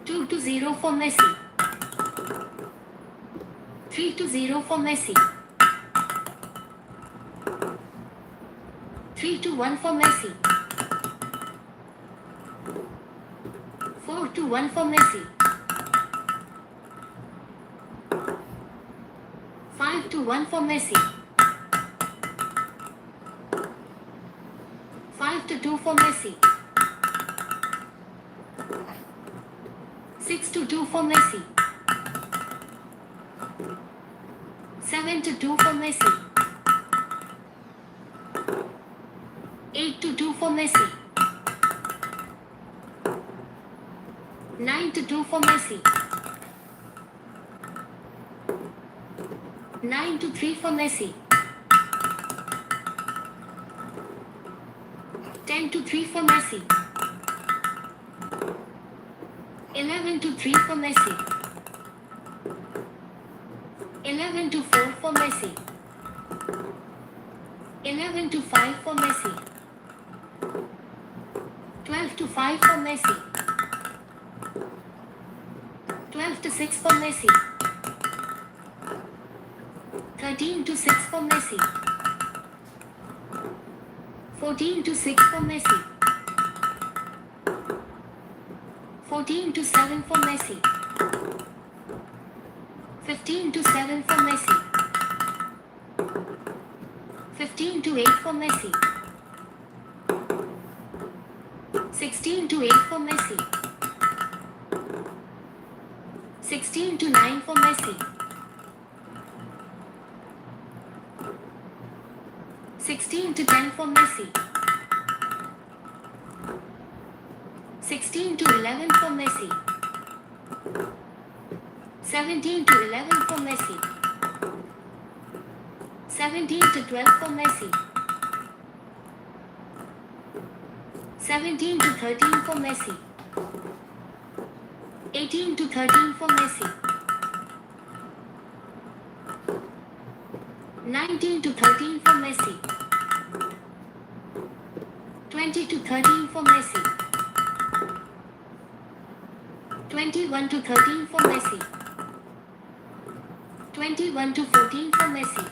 2-0 for Messi. 3-0 for Messi. 3-1 for Messi. 4-1 for Messi. 5-1 for Messi. 5-2 for Messi. 6-2 for Messi. 7-2 for Messi. 8-2 for Messi. 9-2 for Messi. 9-3 for Messi. 10-3 for Messi. 11-3 for Messi. 11-4 for Messi. 11-5 for Messi. 12-5 for Messi. 12-6 for Messi. 13-6 for Messi. 14-6 for Messi. 14-7 for Messi. 15-7 for Messi. 15-8 for Messi. 16-8 for Messi. 16-9 for Messi. 16-10 for Messi. 16-11 for Messi. 17-11 for Messi. 17-12 for Messi. 17-13 for Messi. 18-13 for Messi. 19-13 for Messi. 20-13 for Messi. 21-13 for Messi. 21-14 for Messi.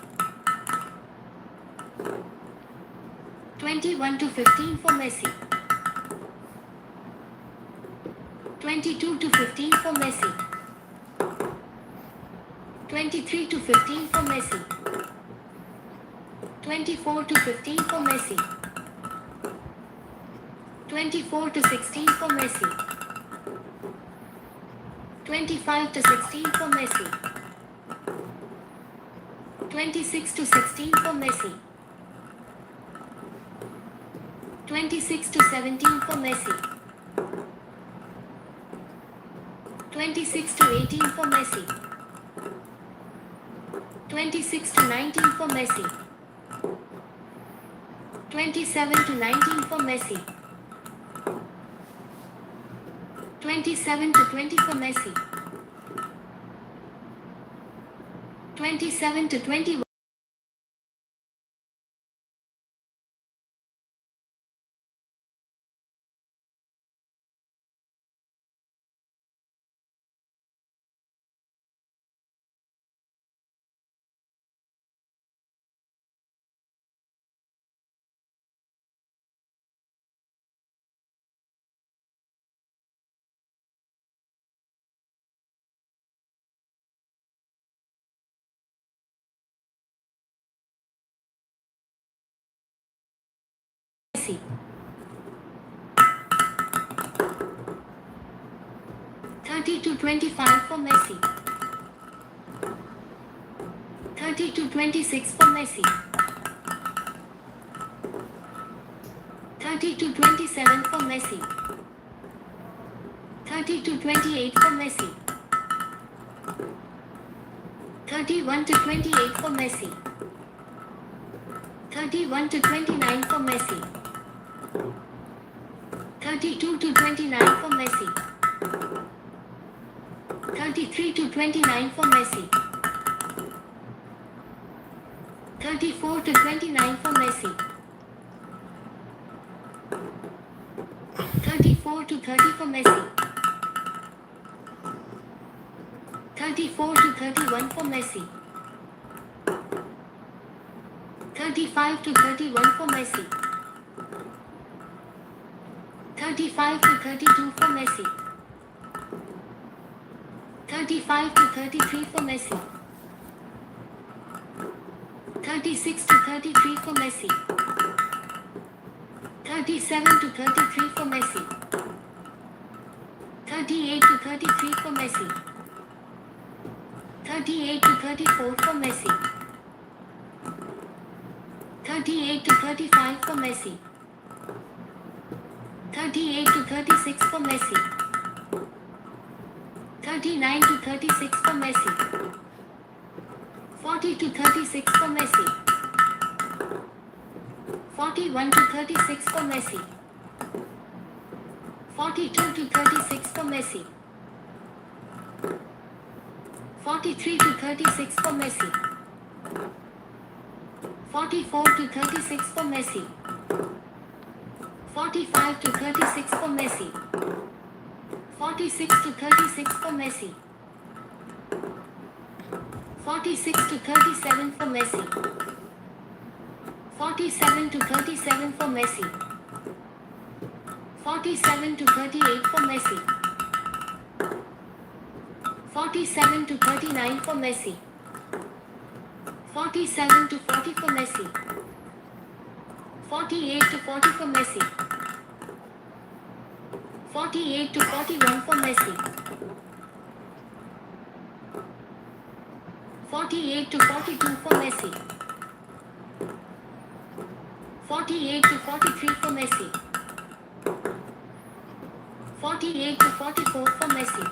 21-15 for Messi. 22-15 for Messi. 23-15 for Messi. 24-15 for Messi. 24-16 for Messi. 25-16 for Messi. 26-16 for Messi. 26-17 for Messi. 26-18 for Messi. 26-19 for Messi. 27-19 for Messi. 27-20 for Messi. 27-21. Messi. 30-25 for Messi. 30-26 for Messi. 30-27 for Messi. 30-28 for Messi. 31-28 for Messi. 31-29 for Messi. 32-29 for Messi. 33-29 for Messi. 34-29 for Messi. 34 34 to 30 for Messi. 34 to 31 for Messi. 35 to 31 for Messi. 35 to 32 for Messi. 35 to 33 for Messi. 36 to 33 for Messi. 37 to 33 for Messi. 38 to 33 for Messi. 38 to 34 for Messi. 38 to 35 for Messi. 38 to 36 for Messi. 39 to 36 for Messi. 40 to 36 for Messi. 41 to 36 for Messi. 42 to 36 for Messi. 43 to 36 for Messi. 44 to 36 for Messi. 45 to 36 for Messi. 46 to 36 for Messi. 46 to 37 for Messi. 47 to 37 for Messi. 47 to 38 for Messi. 47 to 39 for Messi. 47 to 40 for Messi. 48 to 40 for Messi. 48 to 41 for Messi. 48 to 42 for Messi. 48 to 43 for Messi. 48 to 44 for Messi.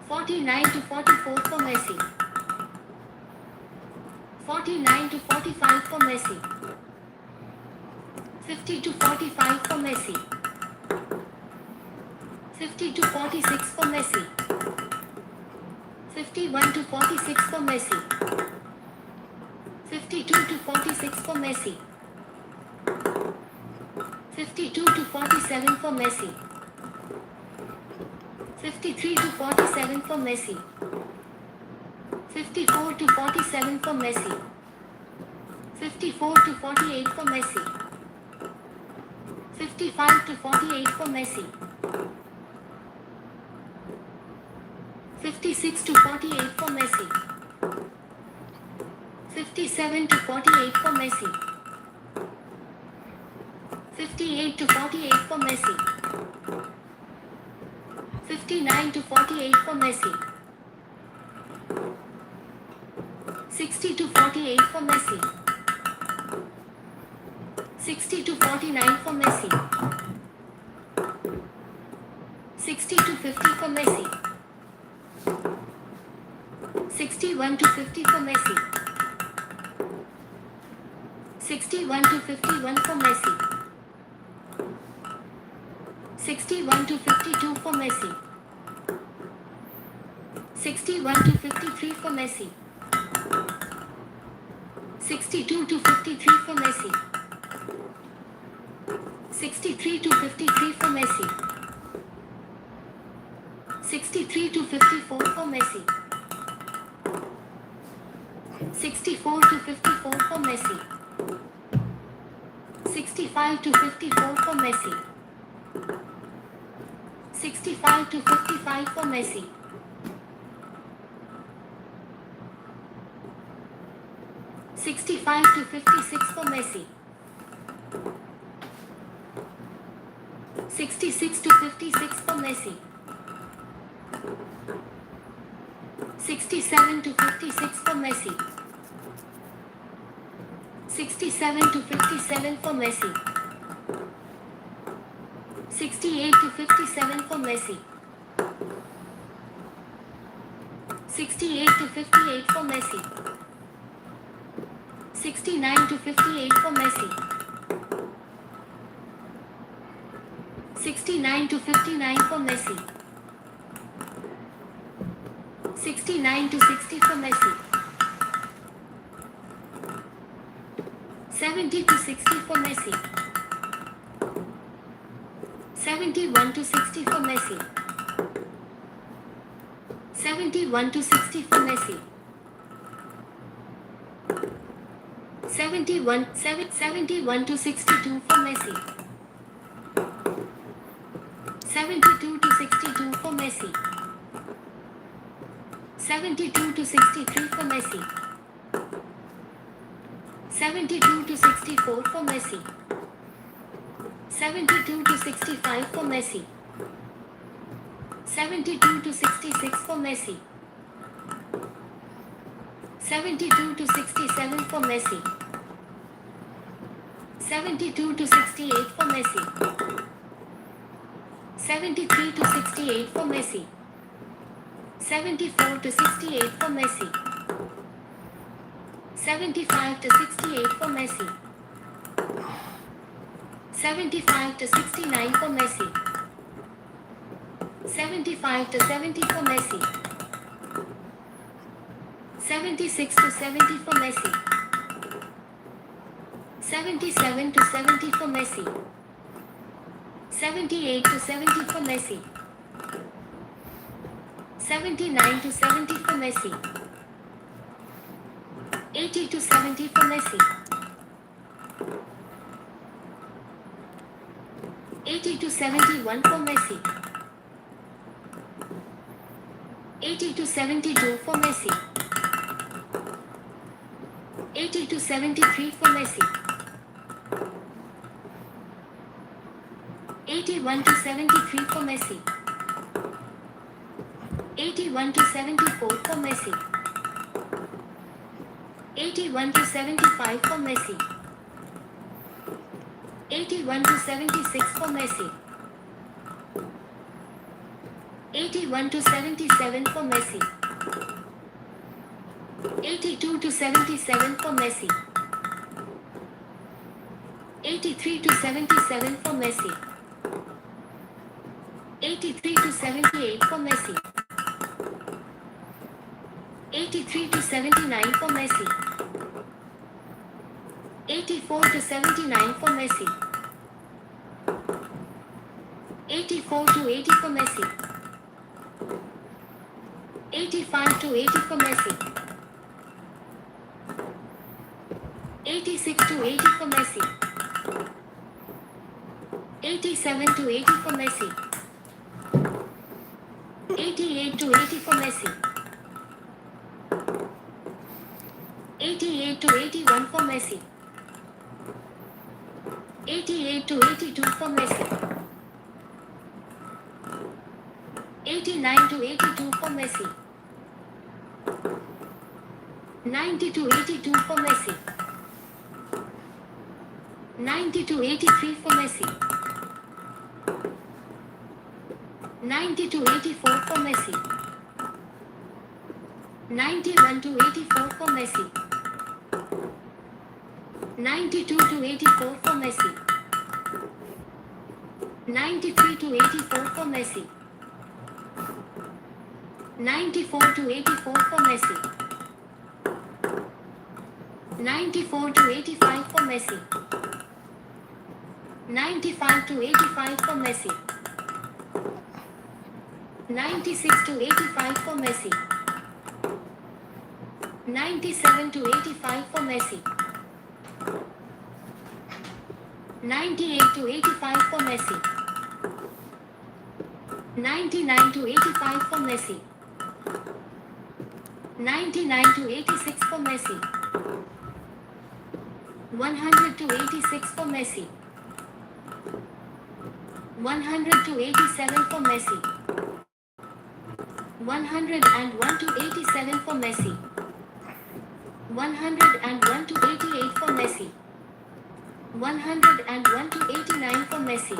49 to 44 for Messi. 49 to 45 for Messi. 50 to 45 for Messi. 50 to 46 for Messi. 51 to 46 for Messi. 52 to 46 for Messi. 52 to 47 for Messi. 53 to 47 for Messi. 54 to 47 for Messi. 54 to 48 for Messi. 55 to 48 for Messi. 56 to 48 for Messi. 57 to 48 for Messi. 58 to 48 for Messi. 59 to 48 for Messi. 60 to 48 for Messi. 60 to 49 for Messi. 60 to 50 for Messi. 61 to 50 for Messi. 61 to 51 for Messi. 61 to 52 for Messi. 61 to 53 for Messi. 62 to 53 for Messi. 63 to 53 for Messi. 63 to 54 for Messi. 64 to 54 for Messi. 65 to 54 for Messi. 65 to 55 for Messi. 65 to 56 for Messi. 66 to 56 for Messi. 67 to 56 for Messi. 67 to 57 for Messi. 68 to 57 for Messi. 68 to 58 for Messi. 69 to 58 for Messi. 69 to 59 for Messi. 69 to 60 for Messi. 70 to 60 for Messi. 71 to 60 for Messi. 71 to 60 for Messi. 71 to 62 for Messi. 72 to 62 for Messi. 72 to 63 for Messi. 72 to 64 for Messi. 72 to 65 for Messi. 72 to 66 for Messi. 72 to 67 for Messi. 72 to 68 for Messi. 73 to 68 for Messi. 74 to 68 for Messi. 75 to 68 for Messi. 75 to 69 for Messi. 75 to 70 for Messi. 76 to 70 for Messi. 77 to 70 for Messi. 78 to 70 for Messi. 79 to 70 for Messi. 80 to 70 for Messi. 80 to 71 for Messi. 80 to 72 for Messi. 80 to 73 for Messi. 81 to 73 for Messi. 81 to 74 for Messi. 81 to 75 for Messi. 81 to 76 for Messi. 81 to 77 for Messi. 82 to 77 for Messi. 83 to 77 for Messi. 83 to 78 for Messi. 83 to 79 for Messi. 84 to 79 for Messi. 84 to 80 for Messi. 85 to 80 for Messi. 86 to 80 for Messi. 87 to 80 for Messi. 88 to 80 for Messi. 88 to 81 for Messi. 88 to 82 for Messi. 89 to 82 for Messi. 90 to 82 for Messi. 90 to 83 for Messi. 90 to 84 for Messi. 91 to 84 for Messi. 92 to 84 for Messi. 93 to 84 for Messi. 94 to 84 for Messi. 94 to 85 for Messi. 95 to 85 for Messi. 96 to 85 for Messi. 97 to 85 for Messi. 98 to 85 for Messi. 99 to 85 for Messi. 99 to 86 for Messi. 100 to 86 for Messi. 100 to 87 for Messi. 101 to 87 for Messi. 101 to 88 for Messi. 101 to 89 for Messi.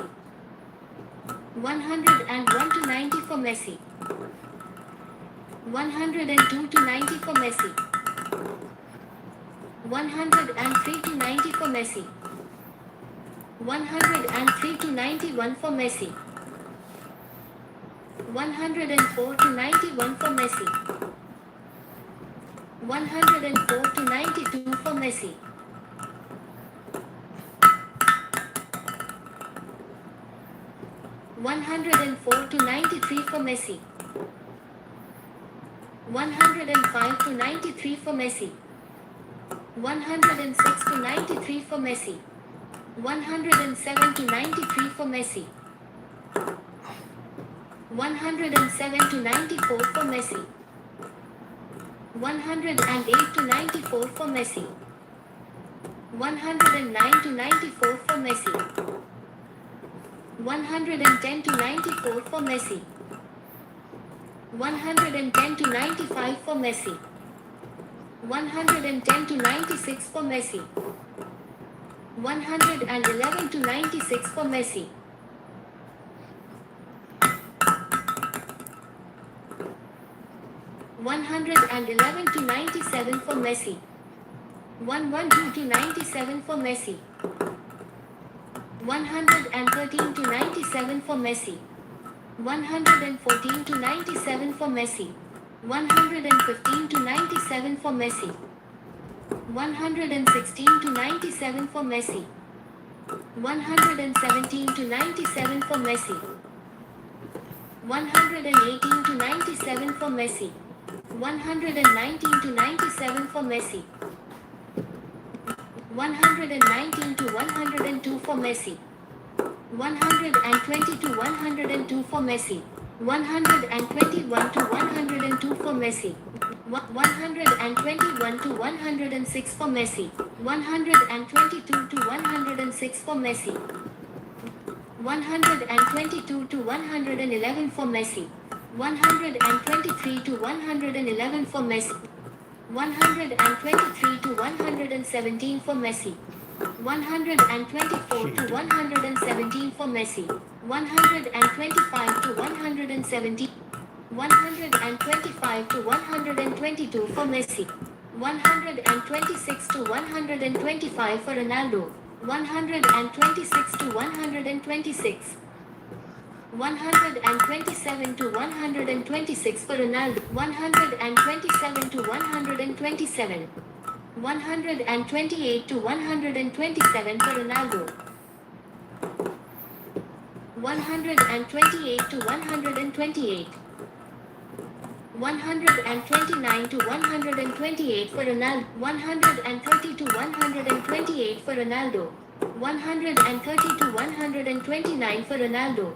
101 to 90 for Messi. 102 to 90 for Messi. 103 to 90 for Messi. 103 to 91 for Messi. 104 to 91 for Messi. 104 to 92 for Messi. 105 104 to 93 for Messi. 105 to 93 for Messi. 106 to 93 for Messi. 107 to 93 for Messi. 107 to 94 for Messi. 108 to 94 for Messi. 109 to 94 for Messi. 110 to 94 for Messi. 110 to 95 for Messi. 110 to 96 for Messi. 111 to 96 for Messi. 111 to 97 for Messi. 112 to 97 for Messi. 113 to 97 for Messi. 114 to 97 for Messi. 115 to 97 for Messi. 116 to 97 for Messi. 117 to 97 for Messi. 118 to 97 for Messi. 119 to 97 for Messi. 119 to 102 for Messi. 120 to 102 for Messi. 121 to 102 for Messi. 121 to 106 for Messi. 122 to 106 for Messi. 122 to 111 for Messi. 123 to 111 for Messi. 123 to 117 for Messi. 124 to 117 for Messi. 125 to 117. 125 to 122 for Messi. 126 to 125 for Ronaldo. 126 to 126. 127 to 126 for Ronaldo. 127 to 127. 128 to 127 for Ronaldo. 128 to 128. 129 to 128 for Ronaldo. 130 to 128 for Ronaldo. 130 to 129 for Ronaldo.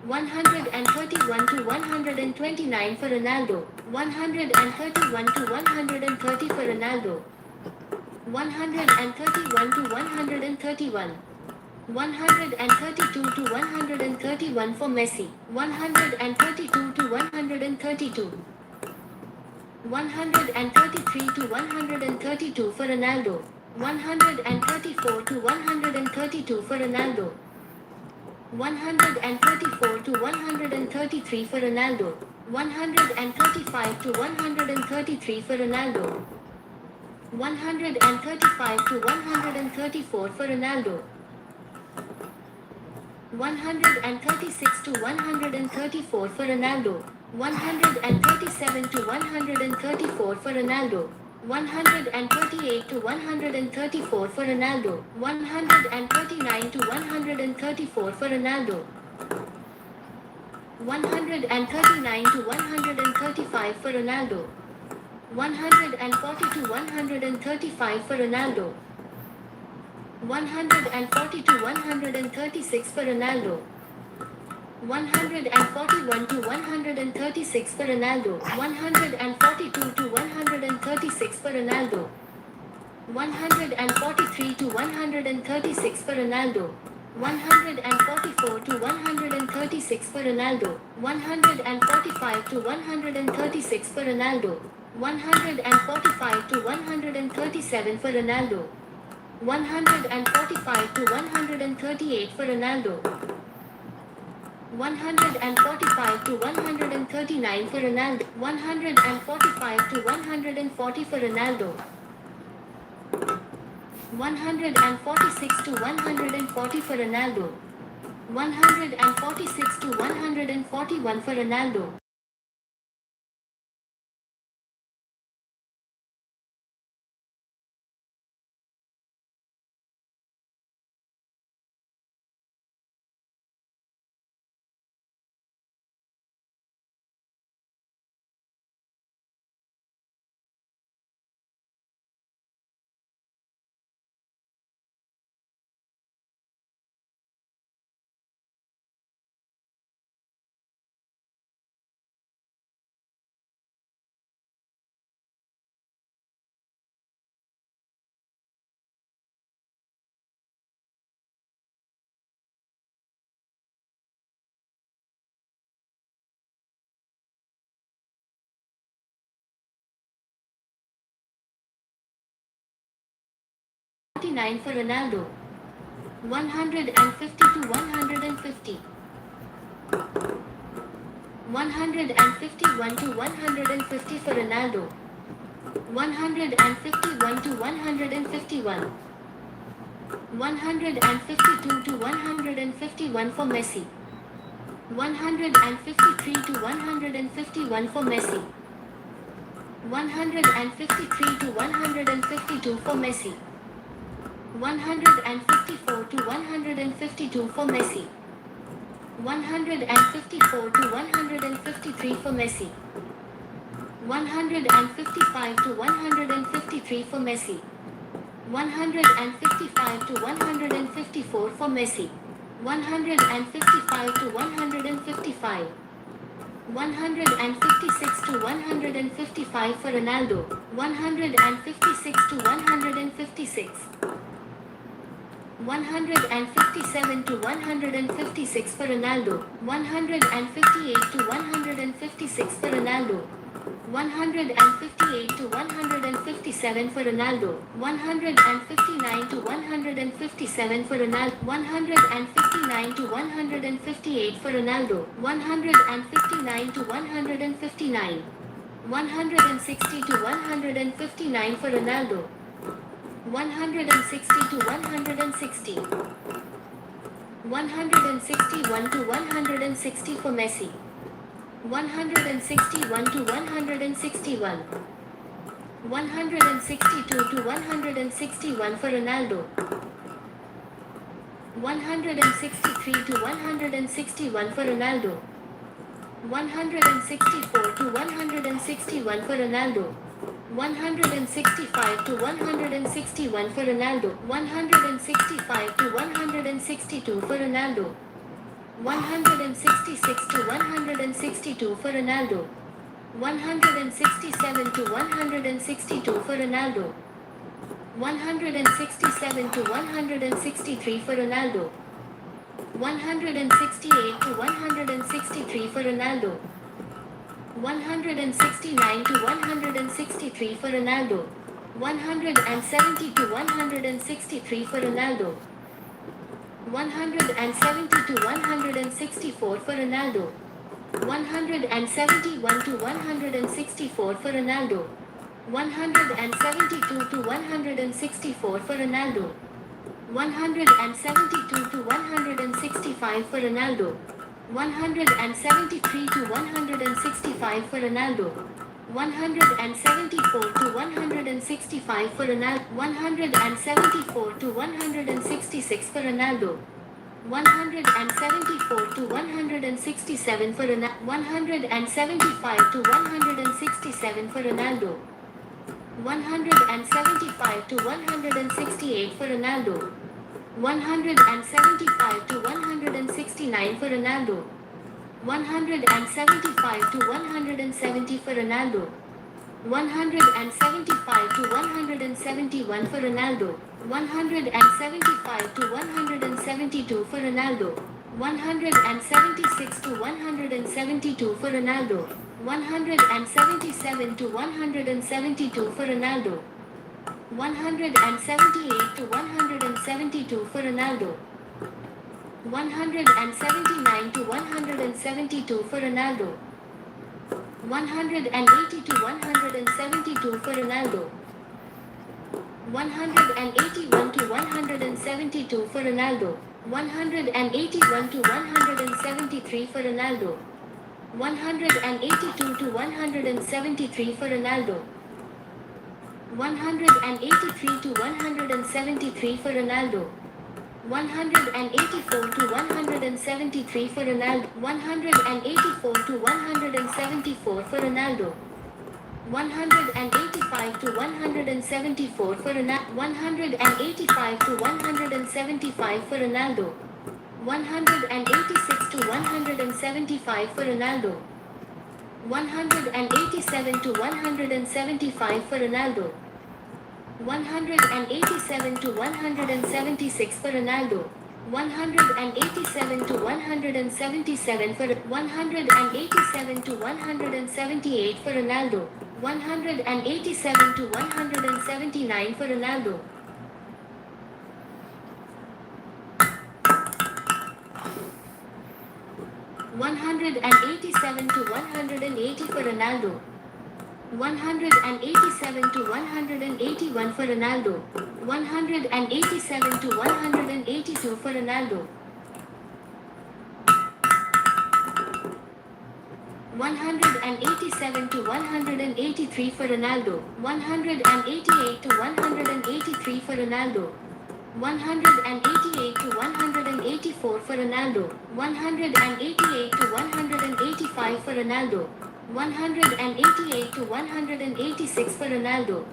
131 to 129 for Ronaldo. 131 to 130 for Ronaldo. 131 to 131. 132 to 131 for Messi. 132 to 132. 133 to 132 for Ronaldo. 134 to 132 for Ronaldo. 134 to 133 for Ronaldo. 135 to 133 for Ronaldo. 135 to 134 for Ronaldo. 136 to 134 for Ronaldo. 137 to 134 for Ronaldo. 138 to 134 for Ronaldo. 139 to 134 for Ronaldo. 139 to 135 for Ronaldo. 140 to 135 for Ronaldo. 140 to 136 for Ronaldo. 141 to 136 for Ronaldo. 142 to 136 for Ronaldo. 143 to 136 for Ronaldo. 144 to 136 for Ronaldo. 145 to 136 for Ronaldo. 145 to 137 for Ronaldo. 145 to 138 for Ronaldo. 145 to 139 for Ronaldo. 145 to 140 for Ronaldo. 146 to 140 for Ronaldo. 146 to 141 for Ronaldo. 149 for Ronaldo. 150 to 150. 151 to 150 for Ronaldo. 151 to 151. 152 to 151 for Messi. 153 to 151 for Messi. 153 to 152 for Messi. 154 to 152 for Messi. 154 to 153 for Messi. 155 to 153 for Messi. 155 to 154 for Messi. 155 to 155. 156 to 155 for Ronaldo. 156 to 156. 157 to 156 for Ronaldo. 158 to 156 for Ronaldo. 158 to 157 for Ronaldo. 159 to 157 for Ronaldo. 159 to 158 for Ronaldo. 159 to 159. 160 to 159 for Ronaldo. 160 to 160. 161 to 160 for Messi. 161 to 161. 162 to 161 for Ronaldo. 163 to 161 for Ronaldo. 164 to 161 for Ronaldo. 165 to 161 for Ronaldo. 165 to 162 for Ronaldo. 166 to 162 for Ronaldo. 167 to 162 for Ronaldo. 167 to 163 for Ronaldo. 168 to 163 for Ronaldo. 169 to 163 for Ronaldo. 170 to 163 for Ronaldo. 170 to 164 for Ronaldo. 171 to 164 for Ronaldo. 172 to 164 for Ronaldo. 172 to 165 for Ronaldo. 173 to 165 for Ronaldo. 174 to 165 for Ronaldo. 174 to 166 for Ronaldo. 174 to 167 for Ronaldo. 175 to 167 for Ronaldo. 175 to 168 for Ronaldo. 175 to 169 for Ronaldo. 175 to 170 for Ronaldo. 175 to 171 for Ronaldo. 175 to 172 for Ronaldo. 176 to 172 for Ronaldo. 177 to 172 for Ronaldo. 178 to 172 for Ronaldo. 179 to 172 for Ronaldo. 180 to 172 for Ronaldo. 181 to 172 for Ronaldo. 181 to 173 for Ronaldo. 182 to 173 for Ronaldo. 183 to 173 for Ronaldo. 184 to 173 for Ronaldo. 184 to 174 for Ronaldo. 185 to 174 for Ronaldo. 185 to 175 for Ronaldo. 186 to 175 for Ronaldo. 187 to 175 for Ronaldo. 187 to 176 for Ronaldo. 187 to 177 for 187 to 178 for Ronaldo. 187 to 179 for Ronaldo. 187 to 180 for Ronaldo. 187 to 181 for Ronaldo. 187 to 182 for Ronaldo. 187 to 183 for Ronaldo. 188 to 183 for Ronaldo. 188 to 184 for Ronaldo. 188 to 185 for Ronaldo. 188 to 186 for Ronaldo.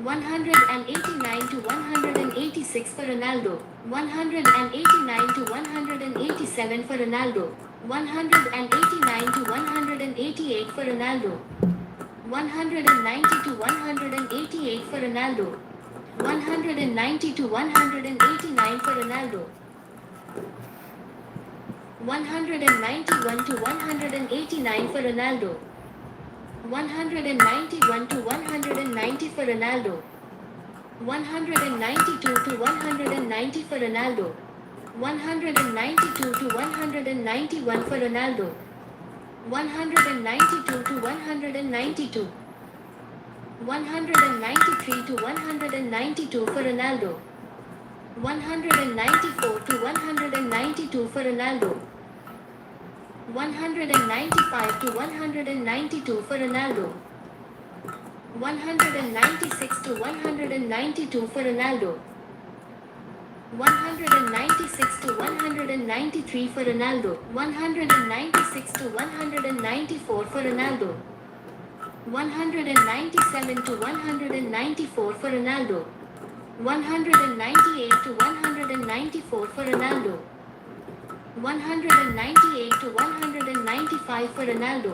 189 to 186 for Ronaldo. 189 to 187 for Ronaldo. 189 to 188 for Ronaldo. 190 to 188 for Ronaldo. 190 to 189 for Ronaldo. 191 to 189 for Ronaldo. 191 to 190 for Ronaldo. 192 to 190 for Ronaldo. 192 to 191 for Ronaldo. 192 to 192. 193 to 192 for Ronaldo. 194 to 192 for Ronaldo. 195 to 192 for Ronaldo. 196 to 192 for Ronaldo. 196 to 193 for Ronaldo. 196 to 194 for Ronaldo. 197 to 194 for Ronaldo. 198 to 194 for Ronaldo. 198 to 195 for Ronaldo.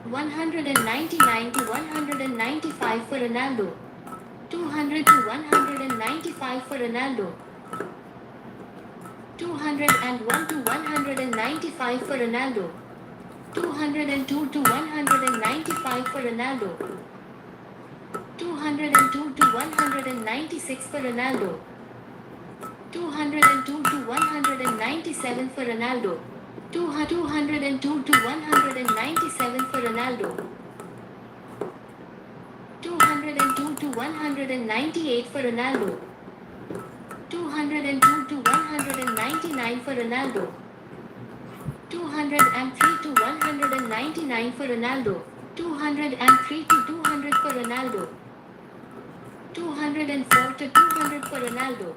199 to 195 for Ronaldo. 200 to 195 for Ronaldo. 201 to 195 for Ronaldo. 202 to 195 for Ronaldo. 202 to 196 for Ronaldo. 202 to 197 for Ronaldo. 202 to 197 for Ronaldo. 202 to 198 for Ronaldo. 202 to 199 for Ronaldo. 203 to 199 for Ronaldo. 203 to 200 for Ronaldo. 204 to 200 for Ronaldo.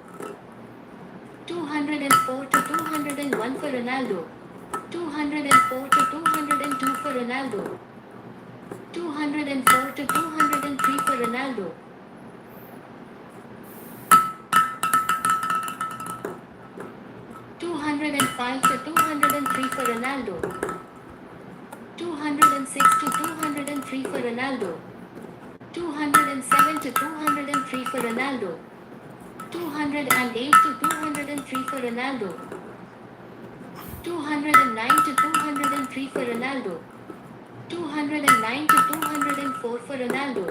204 to 201 for Ronaldo. 204 to 202 for Ronaldo. 204 to 203 for Ronaldo. 205 to 203 for Ronaldo. 206 to 203 for Ronaldo. 207 to 203 for Ronaldo. 208 to 203 for Ronaldo. 209 to 203 for Ronaldo. 209 to 204 for Ronaldo.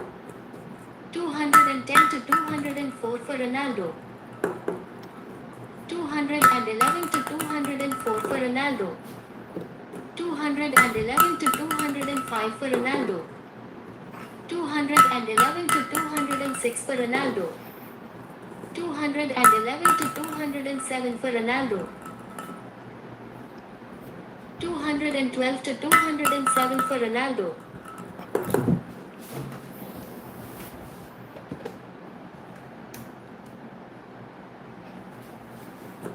210 to 204 for Ronaldo. 211 to 204 for Ronaldo. 211 to 205 for Ronaldo. 211 to 206 for Ronaldo. 211 to 207 for Ronaldo. 212 to 207 for Ronaldo.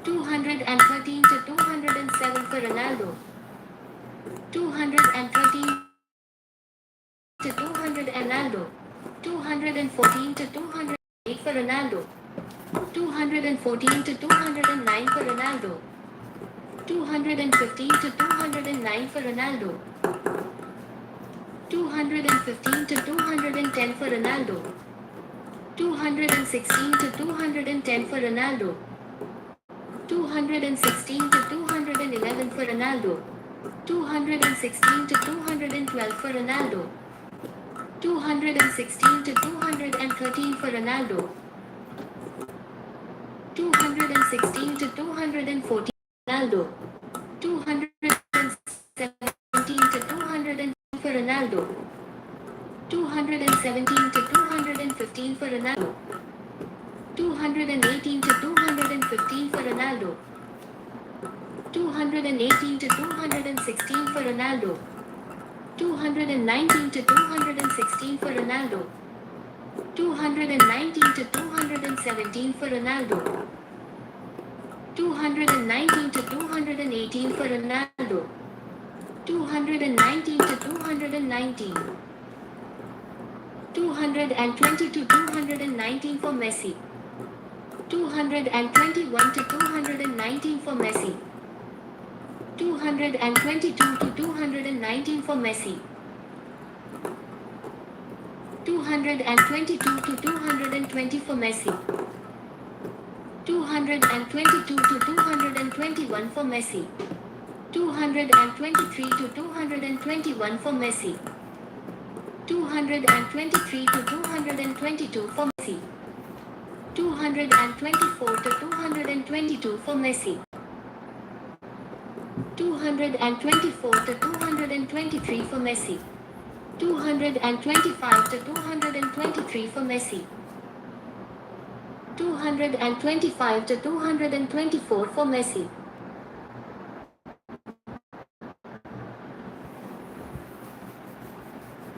213 to 207 for Ronaldo. 213 to 200 Ronaldo. 214 to 208 for Ronaldo. 214 to 209 for Ronaldo. 215 to 209 for Ronaldo. 215 to 210 for Ronaldo. 216 to 210 for Ronaldo. 216 to 211 for Ronaldo. 216 to 212 for Ronaldo. 216 to 213 for Ronaldo. 216 to 214 Ronaldo. 216 Ronaldo. 217 to 215 for Ronaldo. 218 to 215 for Ronaldo. 218 to 216 for Ronaldo. 219 to 216 for Ronaldo. 219 to 217 for Ronaldo. 219 to 218 for Ronaldo. 219 to 219. 220 to 219 for Messi. 221 to 219 for Messi. 222 to 219 for Messi. 222 to 220 for Messi. 222 to 221 for Messi. 223 to 221 for Messi. 223 to 222 for Messi. 224 to 222 for Messi. 224 to 223 for Messi. 225 to 223 for Messi. 225 to 224 for Messi.